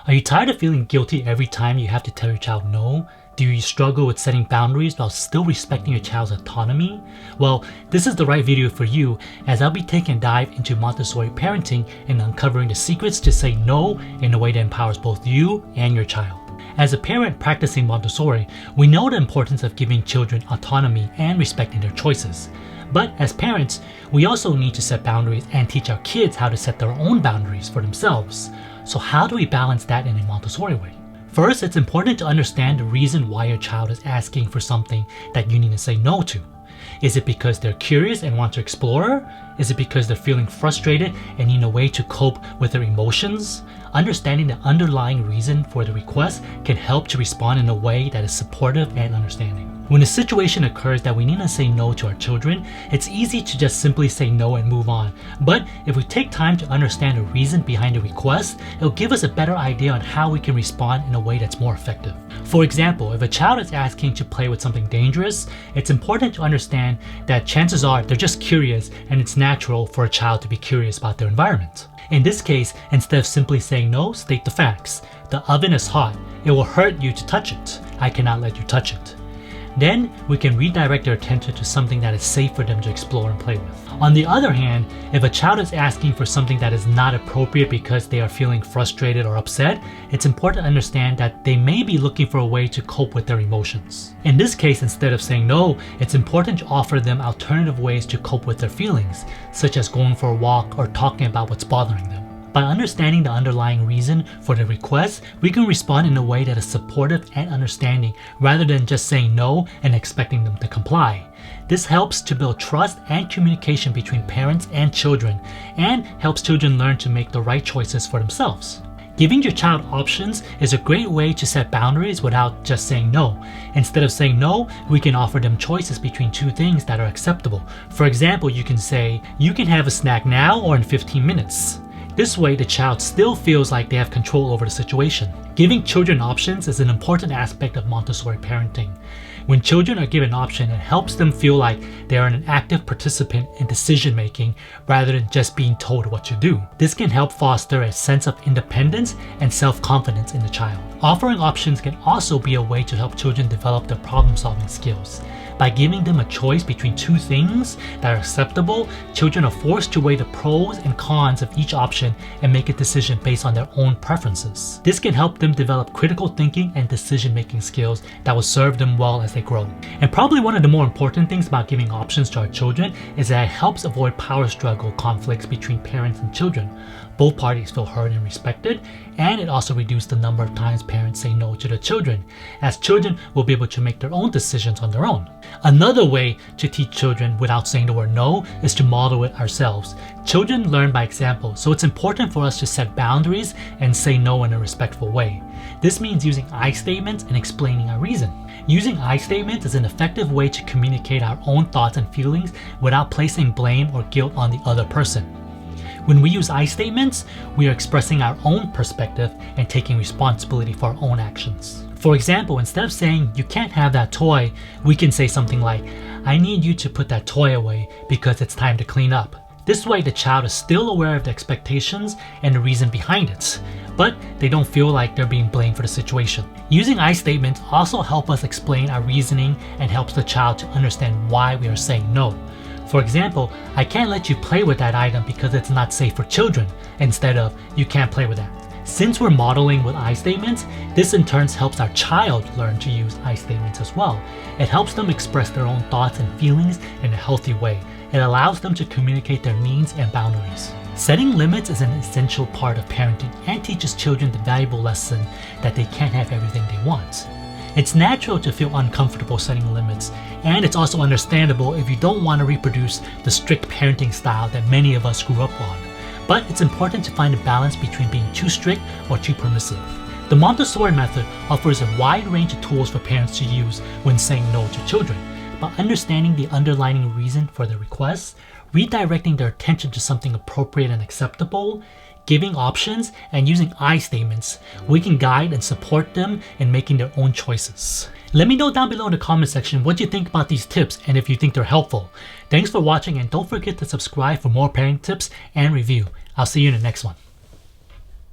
Are you tired of feeling guilty every time you have to tell your child no? Do you struggle with setting boundaries while still respecting your child's autonomy? Well, this is the right video for you, as I'll be taking a dive into Montessori parenting and uncovering the secrets to say no in a way that empowers both you and your child. As a parent practicing Montessori, we know the importance of giving children autonomy and respecting their choices. But as parents, we also need to set boundaries and teach our kids how to set their own boundaries for themselves. So how do we balance that in a Montessori way? First, it's important to understand the reason why your child is asking for something that you need to say no to. Is it because they're curious and want to explore? Is it because they're feeling frustrated and need a way to cope with their emotions? Understanding the underlying reason for the request can help to respond in a way that is supportive and understanding. When a situation occurs that we need to say no to our children, it's easy to just simply say no and move on. But if we take time to understand the reason behind the request, it'll give us a better idea on how we can respond in a way that's more effective. For example, if a child is asking to play with something dangerous, it's important to understand that chances are they're just curious, and it's natural for a child to be curious about their environment. In this case, instead of simply saying no, state the facts. The oven is hot. It will hurt you to touch it. I cannot let you touch it. Then we can redirect their attention to something that is safe for them to explore and play with. On the other hand, if a child is asking for something that is not appropriate because they are feeling frustrated or upset, it's important to understand that they may be looking for a way to cope with their emotions. In this case, instead of saying no, it's important to offer them alternative ways to cope with their feelings, such as going for a walk or talking about what's bothering them. By understanding the underlying reason for the request, we can respond in a way that is supportive and understanding rather than just saying no and expecting them to comply. This helps to build trust and communication between parents and children, and helps children learn to make the right choices for themselves. Giving your child options is a great way to set boundaries without just saying no. Instead of saying no, we can offer them choices between two things that are acceptable. For example, you can say, you can have a snack now or in 15 minutes. This way, the child still feels like they have control over the situation. Giving children options is an important aspect of Montessori parenting. When children are given options, it helps them feel like they are an active participant in decision making rather than just being told what to do. This can help foster a sense of independence and self-confidence in the child. Offering options can also be a way to help children develop their problem-solving skills. By giving them a choice between two things that are acceptable, children are forced to weigh the pros and cons of each option and make a decision based on their own preferences. This can help them develop critical thinking and decision-making skills that will serve them well as they grow. And probably one of the more important things about giving options to our children is that it helps avoid power struggle conflicts between parents and children. Both parties feel heard and respected, and it also reduces the number of times parents say no to their children, as children will be able to make their own decisions on their own. Another way to teach children without saying the word no is to model it ourselves. Children learn by example, so it's important for us to set boundaries and say no in a respectful way. This means using I statements and explaining our reason. Using I statements is an effective way to communicate our own thoughts and feelings without placing blame or guilt on the other person. When we use I statements, we are expressing our own perspective and taking responsibility for our own actions. For example, instead of saying, you can't have that toy, we can say something like, I need you to put that toy away because it's time to clean up. This way, the child is still aware of the expectations and the reason behind it, but they don't feel like they're being blamed for the situation. Using I statements also help us explain our reasoning and helps the child to understand why we are saying no. For example, I can't let you play with that item because it's not safe for children, instead of, you can't play with that. Since we're modeling with I statements, this in turn helps our child learn to use I statements as well. It helps them express their own thoughts and feelings in a healthy way. It allows them to communicate their needs and boundaries. Setting limits is an essential part of parenting and teaches children the valuable lesson that they can't have everything they want. It's natural to feel uncomfortable setting limits, and it's also understandable if you don't want to reproduce the strict parenting style that many of us grew up on. But it's important to find a balance between being too strict or too permissive. The Montessori Method offers a wide range of tools for parents to use when saying no to children. By understanding the underlying reason for the request, redirecting their attention to something appropriate and acceptable, giving options, and using I statements, we can guide and support them in making their own choices. Let me know down below in the comment section what you think about these tips and if you think they're helpful. Thanks for watching, and don't forget to subscribe for more parenting tips and review. I'll see you in the next one.